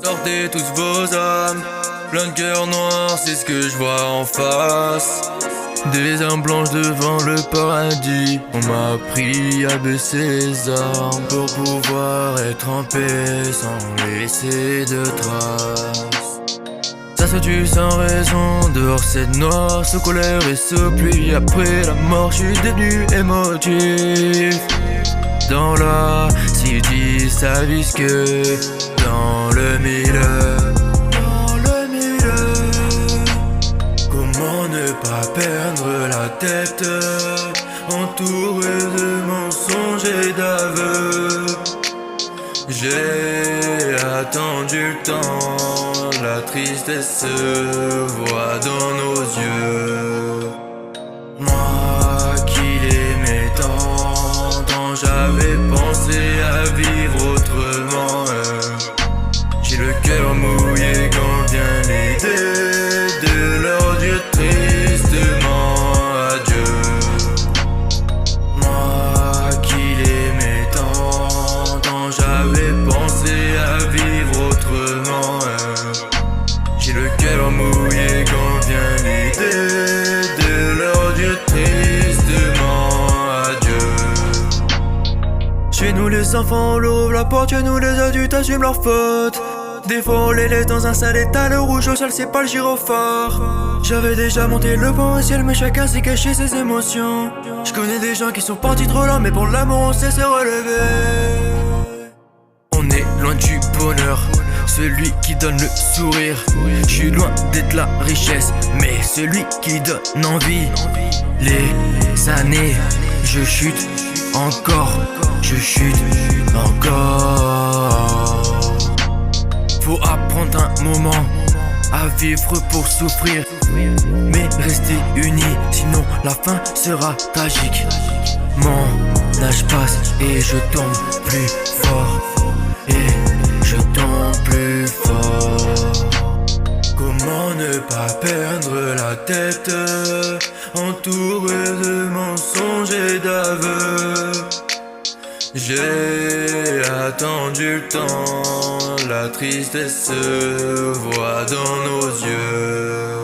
Sortez tous vos âmes, plein de cœurs noirs, c'est ce que je vois en face. Des armes blanches devant le paradis. On m'a appris à baisser les armes pour pouvoir être en paix sans laisser de traces. Ça se tue sans raison, dehors c'est noir, sous colère et sous pluie. Après la mort, je suis devenu émotif. Dans la city, ça vise que dans le milieu. Comment ne pas perdre la tête, entouré de mensonges et d'aveux. J'ai attendu le temps, la tristesse se voit dans nos yeux. Moi qui l'aimais tant j'avais pensé à vivre autrement. J'ai le cœur mouillé quand vient l'idée de leur dire tristement adieu. Moi qui l'aimais tant j'avais pensé à vivre autrement. J'ai le cœur mouillé quand vient l'idée de leur dire tristement adieu. Chez nous les enfants, on leur ouvre la porte, chez nous les adultes assument leurs fautes. Des fois on les laisse dans un sale état, le rouge au sol c'est pas le gyrophare. J'avais déjà monté le pont au ciel mais chacun s'est caché ses émotions. Je connais des gens qui sont partis trop loin mais pour l'amour on sait se relever. On est loin du bonheur, celui qui donne le sourire. Je suis loin d'être la richesse mais celui qui donne envie. Les années, je chute encore, je chute encore. Faut apprendre un moment à vivre pour souffrir, mais rester unis, sinon la fin sera tragique. Mon âge passe et je tombe plus fort, et je tombe plus fort. Comment ne pas perdre la tête, entouré de mensonges et d'aveux. J'ai attendu le temps, la tristesse se voit dans nos yeux.